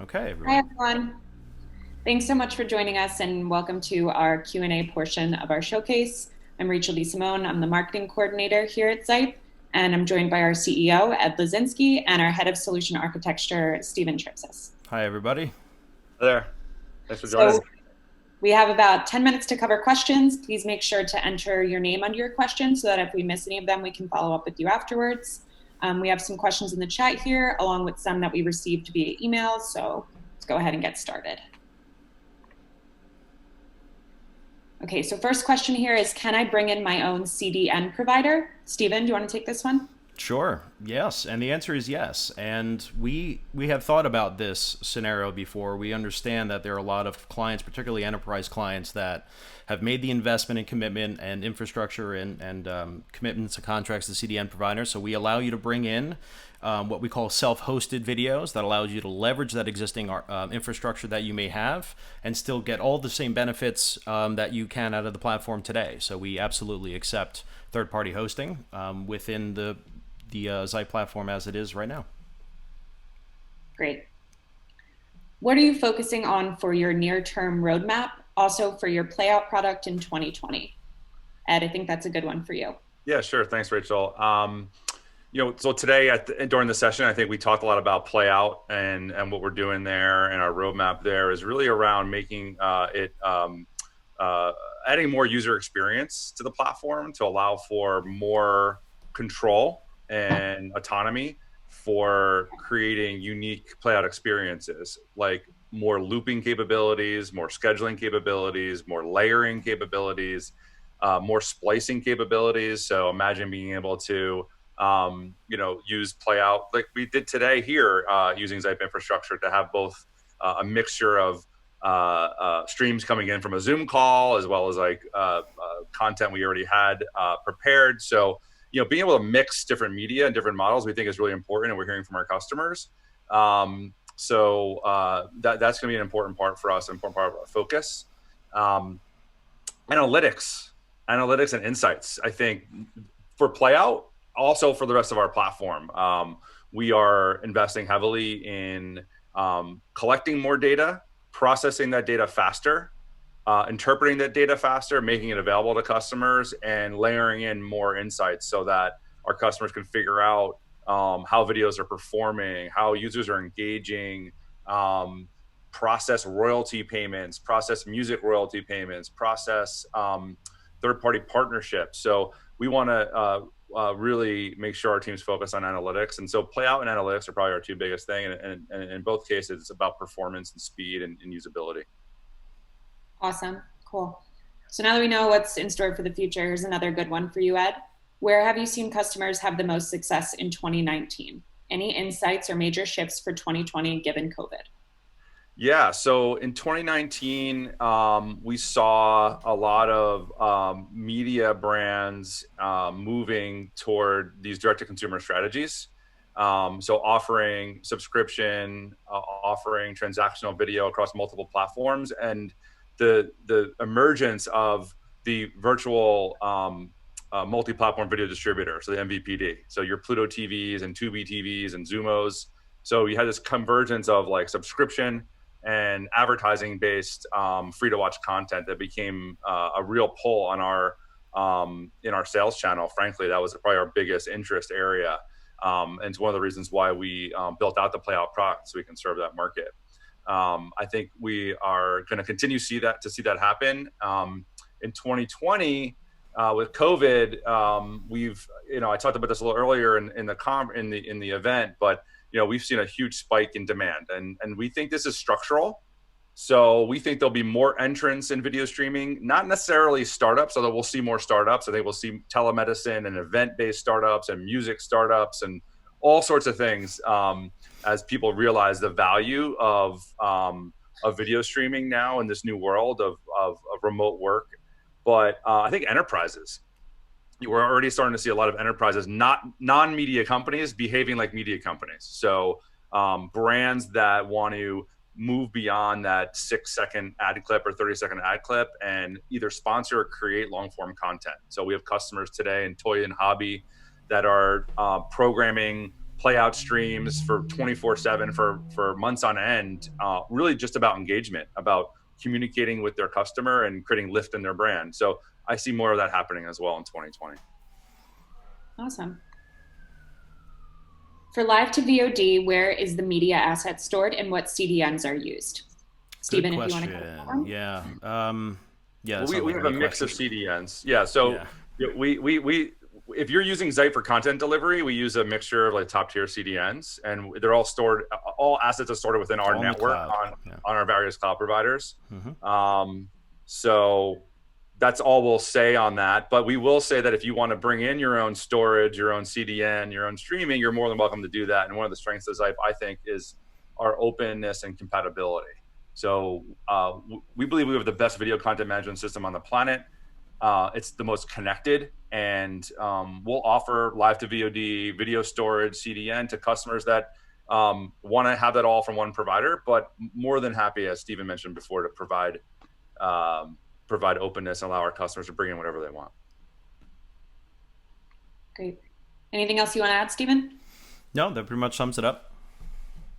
Okay, Hi, everyone. everyone. Thanks so much for joining us and welcome to our Q&A portion of our showcase. I'm Rachel DeSimone. I'm the marketing coordinator here at Zype, and I'm joined by our CEO, Ed Lazinski, and our head of solution architecture, Stephen Tripsis. Hi, everybody. Hi there. Thanks for joining. So we have about 10 minutes to cover questions. Please make sure to enter your name under your question so that if we miss any of them, we can follow up with you afterwards. We have some questions in the chat here, along with some that we received via email. So let's go ahead and get started. Okay, so first question here is, can I bring in my own CDN provider? Stephen, do you want to take this one? Sure. Yes, and the answer is yes. And we have thought about this scenario before. We understand that there are a lot of clients, particularly enterprise clients, that have made the investment and commitment and infrastructure and commitments to contracts to CDN providers. So we allow you to bring in what we call self-hosted videos that allows you to leverage that existing infrastructure that you may have and still get all the same benefits that you can out of the platform today. So we absolutely accept third-party hosting within the Zype platform as it is right now. Great. What are you focusing on for your near-term roadmap, also for your playout product in 2020? Ed, I think that's a good one for you. Yeah, sure. Thanks, Rachel. So today during the session, I think we talked a lot about play out and what we're doing there, and our roadmap there is really around making adding more user experience to the platform to allow for more control and autonomy for creating unique play out experiences, like more looping capabilities, more scheduling capabilities, more layering capabilities, more splicing capabilities. So imagine being able to use play out like we did today here using Zype infrastructure to have both a mixture of streams coming in from a Zoom call as well as content we already had prepared. So being able to mix different media and different models we think is really important, and we're hearing from our customers. That's going to be an important part for us, an important part of our focus. Analytics and insights, I think, for play out, also for the rest of our platform. We are investing heavily in collecting more data, processing that data faster, interpreting that data faster, making it available to customers, and layering in more insights so that our customers can figure out how videos are performing, how users are engaging, process royalty payments, process music royalty payments, process third-party partnerships. So we want to really make sure our teams focus on analytics. And so play out and analytics are probably our two biggest things. And in both cases, it's about performance and speed and usability. Awesome. Cool. So now that we know what's in store for the future, here's another good one for you, Ed. Where have you seen customers have the most success in 2019? Any insights or major shifts for 2020 given COVID? Yeah, so in 2019, we saw a lot of media brands moving toward these direct-to-consumer strategies. So offering subscription, offering transactional video across multiple platforms, and the emergence of the virtual multi-platform video distributor, so the MVPD. So your Pluto TVs and Tubi TVs and Zumos. So you had this convergence of like subscription and advertising-based free-to-watch content that became a real pull on our in our sales channel. Frankly, that was probably our biggest interest area, and it's one of the reasons why we built out the playout product so we can serve that market. I think we are going to continue to see that happen in 2020 with COVID. I talked about this a little earlier in the event, but we've seen a huge spike in demand, and we think this is structural. So we think there'll be more entrants in video streaming, not necessarily startups, although we'll see more startups. I think we'll see telemedicine and event-based startups and music startups and all sorts of things as people realize the value of video streaming now in this new world of remote work. But I think enterprises, we're already starting to see a lot of enterprises, not non-media companies, behaving like media companies. So brands that want to move beyond that 6-second ad clip or 30-second ad clip and either sponsor or create long-form content. So we have customers today in toy and hobby that are programming play out streams for 24/7 for months on end, really just about engagement, about communicating with their customer and creating lift in their brand. So I see more of that happening as well in 2020. Awesome. For live to VOD, where is the media asset stored and what CDNs are used? Stephen, if you want to comment. Yeah. Well, we have a mix of CDNs. Yeah. So we if you're using Zeit for content delivery, we use a mixture of like top tier CDNs, and they're all stored. All assets are stored within our network on our various cloud providers. So that's all we'll say on that. But we will say that if you want to bring in your own storage, your own CDN, your own streaming, you're more than welcome to do that. And one of the strengths of Zeit, I think, is our openness and compatibility. So we believe we have the best video content management system on the planet. It's the most connected, and we'll offer live to VOD, video storage, CDN to customers that want to have that all from one provider, but more than happy, as Stephen mentioned before, to provide openness and allow our customers to bring in whatever they want. Great. Anything else you want to add, Stephen? No, that pretty much sums it up.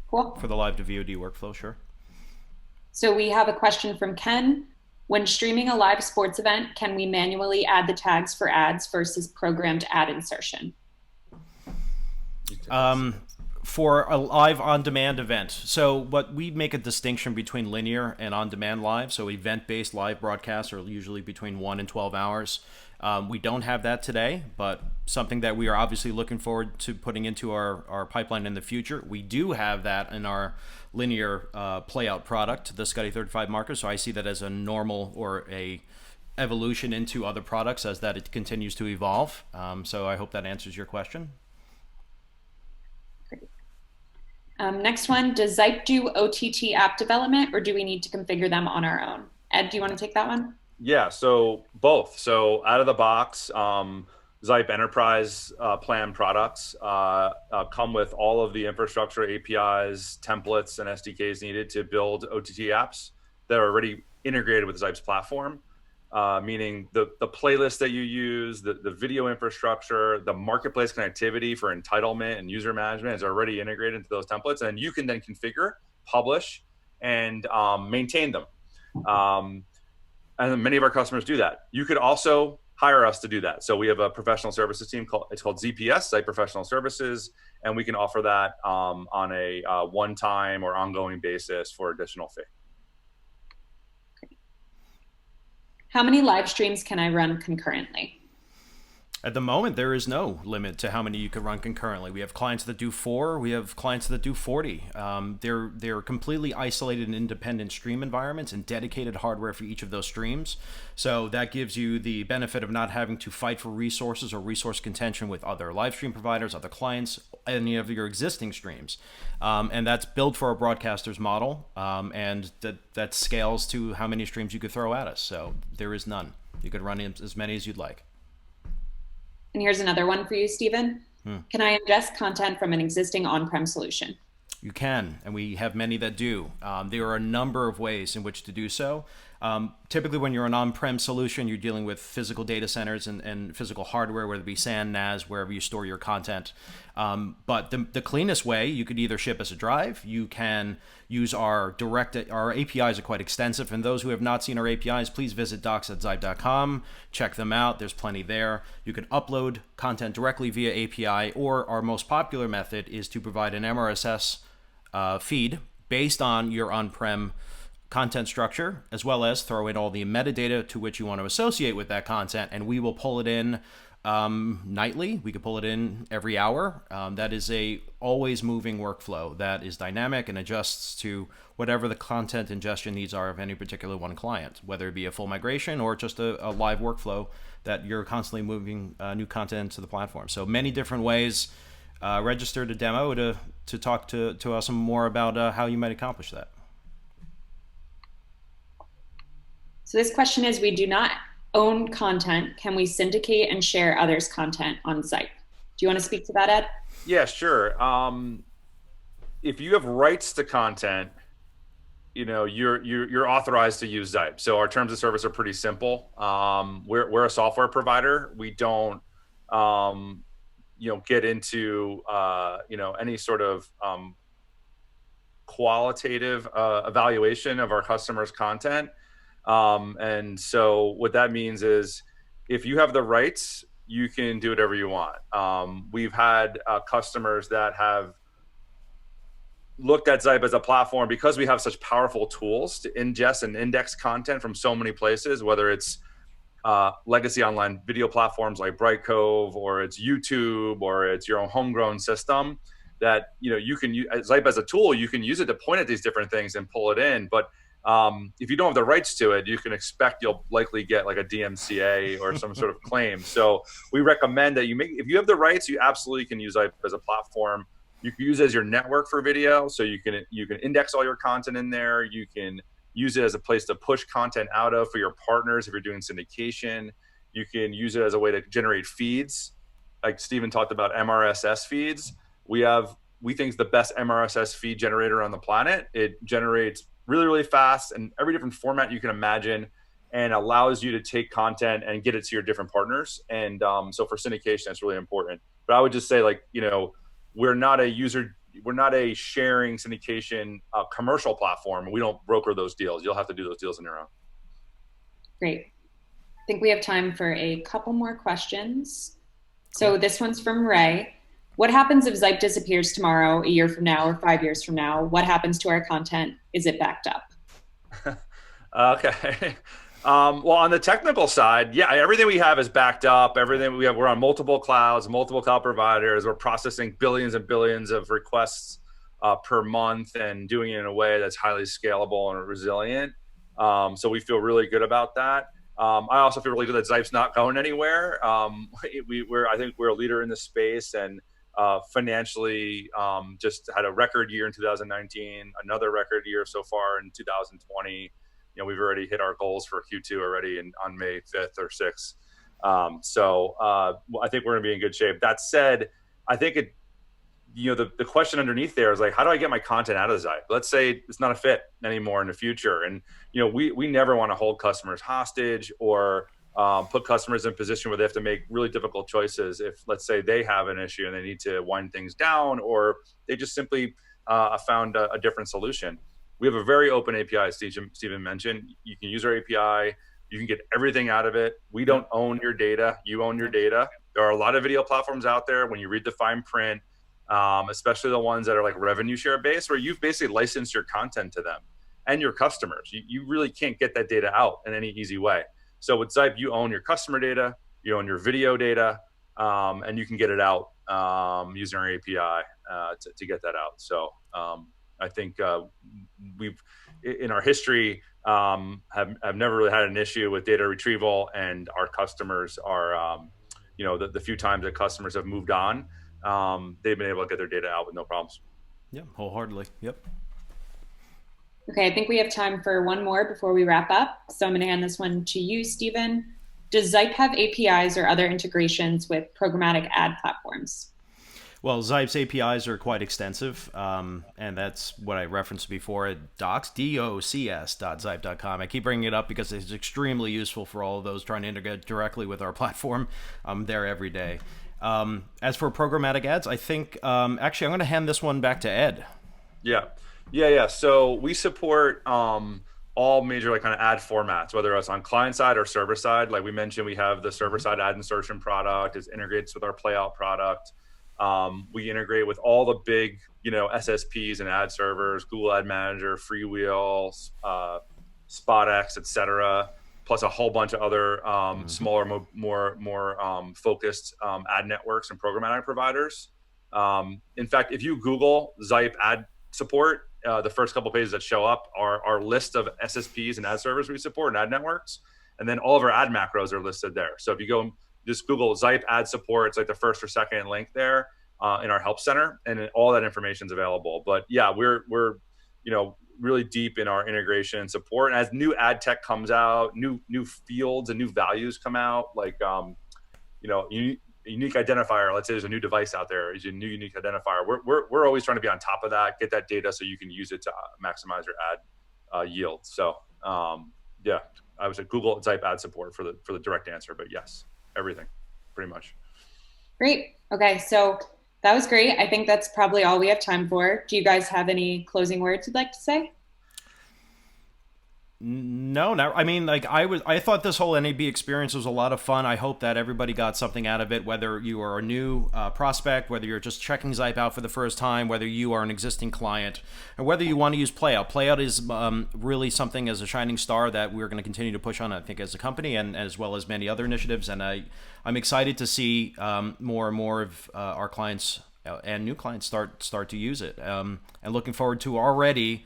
Cool. For the live to VOD workflow, sure. So we have a question from Ken. When streaming a live sports event, can we manually add the tags for ads versus programmed ad insertion? For a live on-demand event. So what we make a distinction between linear and on-demand live. So event-based live broadcasts are usually between 1 and 12 hours. We don't have that today, but something that we are obviously looking forward to putting into our pipeline in the future. We do have that in our linear playout product, the Scotty 35 marker. So I see that as a normal or a evolution into other products as that it continues to evolve. So I hope that answers your question. Great. Next one, does Zeit do OTT app development or do we need to configure them on our own? Ed, do you want to take that one? Yeah, so both. So out of the box, Zeit Enterprise Plan products come with all of the infrastructure, APIs, templates, and SDKs needed to build OTT apps that are already integrated with Zeit's platform, meaning the playlist that you use, the video infrastructure, the marketplace connectivity for entitlement and user management is already integrated into those templates, and you can then configure, publish, and maintain them. And many of our customers do that. You could also hire us to do that. So we have a professional services team called ZPS, Zeit Professional Services, and we can offer that on a one-time or ongoing basis for additional fee. How many live streams can I run concurrently? At the moment, there is no limit to how many you can run concurrently. We have clients that do 4. We have clients that do 40. They're completely isolated and independent stream environments and dedicated hardware for each of those streams. So that gives you the benefit of not having to fight for resources or resource contention with other live stream providers, other clients, any of your existing streams. And that's built for a broadcaster's model, and that scales to how many streams you could throw at us. So there is none. You could run as many as you'd like. And here's another one for you, Stephen. Can I ingest content from an existing on-prem solution? You can, and we have many that do. There are a number of ways in which to do so. Typically, when you're an on-prem solution, you're dealing with physical data centers and physical hardware, whether it be SAN, NAS, wherever you store your content. But the cleanest way, you could either ship as a drive. You can use our APIs are quite extensive. And those who have not seen our APIs, please visit docs.zeit.com. Check them out. There's plenty there. You can upload content directly via API, or our most popular method is to provide an MRSS feed based on your on-prem content structure, as well as throw in all the metadata to which you want to associate with that content, and we will pull it in nightly. We could pull it in every hour. That is a always moving workflow that is dynamic and adjusts to whatever the content ingestion needs are of any particular one client, whether it be a full migration or just a live workflow that you're constantly moving new content to the platform. So many different ways. Register to demo to talk to us more about how you might accomplish that. So this question is, we do not own content. Can we syndicate and share others' content on Zeit? Do you want to speak to that, Ed? Yeah, sure. If you have rights to content, you're authorized to use Zeit. So our terms of service are pretty simple. We're a software provider. We don't get into any sort of qualitative evaluation of our customers' content. And so what that means is if you have the rights, you can do whatever you want. We've had customers that have looked at Zype as a platform because we have such powerful tools to ingest and index content from so many places, whether it's legacy online video platforms like Brightcove, or it's YouTube, or it's your own homegrown system, that you can use Zype as a tool. You can use it to point at these different things and pull it in. But if you don't have the rights to it, you can expect you'll likely get like a DMCA or some sort of claim. So we recommend that if you have the rights, you absolutely can use Zype as a platform. You can use it as your network for video, so you can index all your content in there. You can use it as a place to push content out of for your partners if you're doing syndication. You can use it as a way to generate feeds, like Steven talked about MRSS feeds. We think it's the best MRSS feed generator on the planet. It generates really, really fast and every different format you can imagine, and allows you to take content and get it to your different partners. And so for syndication, that's really important. But I would just say, we're not a sharing syndication commercial platform. We don't broker those deals. You'll have to do those deals on your own. Great. I think we have time for a couple more questions. So this one's from Ray. What happens if Zype disappears tomorrow, a year from now, or 5 years from now? What happens to our content? Is it backed up? Okay. Well, on the technical side, yeah, everything we have is backed up. Everything we have, we're on multiple clouds, multiple cloud providers. We're processing billions and billions of requests per month, and doing it in a way that's highly scalable and resilient. So we feel really good about that. I also feel really good that Zype's not going anywhere. I think we're a leader in this space, and financially just had a record year in 2019, another record year so far in 2020. We've already hit our goals for Q2 already on May 5th or 6th. So I think we're gonna be in good shape. That said, I think the question underneath there is like, how do I get my content out of Zype? Let's say it's not a fit anymore in the future. And, we never want to hold customers hostage or put customers in a position where they have to make really difficult choices. If, let's say, they have an issue and they need to wind things down, or they just simply found a different solution. We have a very open API, as Steven mentioned. You can use our API. You can get everything out of it. We don't own your data. You own your data. There are a lot of video platforms out there, when you read the fine print, especially the ones that are like revenue share based, where you've basically licensed your content to them and your customers. You really can't get that data out in any easy way. So with Zype, you own your customer data, you own your video data, and you can get it out using our API to get that out. So I think we've, in our history, have never really had an issue with data retrieval, and our customers are, the few times that customers have moved on, they've been able to get their data out with no problems. Yeah, wholeheartedly. Yep. Okay, I think we have time for one more before we wrap up. So I'm going to hand this one to you, Steven. Does Zype have APIs or other integrations with programmatic ad platforms? Well, Zype's APIs are quite extensive, and that's what I referenced before at docs.zype.com. I keep bringing it up because it's extremely useful for all of those trying to integrate directly with our platform. I'm there every day. As for programmatic ads, I think, actually, I'm going to hand this one back to Ed. Yeah. So we support all major kind of ad formats, whether it's on client side or server side. Like we mentioned, we have the server side ad insertion product. It integrates with our playout product. We integrate with all the big, SSPs and ad servers, Google Ad Manager, Freewheel, SpotX, etc., plus a whole bunch of other smaller, more focused ad networks and programmatic providers. In fact, if you Google Zype ad support, the first couple of pages that show up are our list of SSPs and ad servers we support and ad networks, and then all of our ad macros are listed there. So if you go just Google Zype ad support, it's like the first or second link there in our help center, and all that information is available. But yeah, we're really deep in our integration and support. And as new ad tech comes out, new fields and new values come out, like unique identifier. Let's say there's a new device out there, is a new unique identifier. We're always trying to be on top of that, get that data so you can use it to maximize your ad yield. So yeah, I would say Google Zype ad support for the direct answer, but yes, everything, pretty much. Great. Okay, so that was great. I think that's probably all we have time for. Do you guys have any closing words you'd like to say? No, no. I mean, like I thought this whole NAB experience was a lot of fun. I hope that everybody got something out of it. Whether you are a new prospect, whether you're just checking Zype out for the first time, whether you are an existing client, or whether you want to use Playout. Playout is really something as a shining star that we're going to continue to push on. I think as a company and as well as many other initiatives. And I'm excited to see more and more of our clients and new clients start to use it. And looking forward to already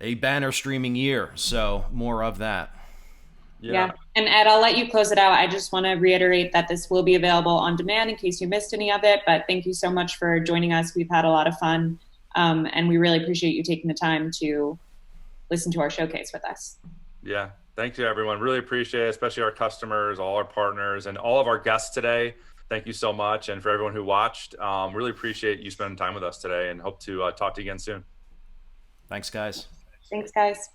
a banner streaming year. So more of that. Yeah. And Ed, I'll let you close it out. I just want to reiterate that this will be available on demand in case you missed any of it. But thank you so much for joining us. We've had a lot of fun. And we really appreciate you taking the time to listen to our showcase with us. Yeah. Thank you, everyone. Really appreciate it, especially our customers, all our partners, and all of our guests today. Thank you so much. And for everyone who watched, really appreciate you spending time with us today and hope to talk to you again soon. Thanks, guys. Thanks, guys.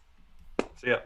See ya.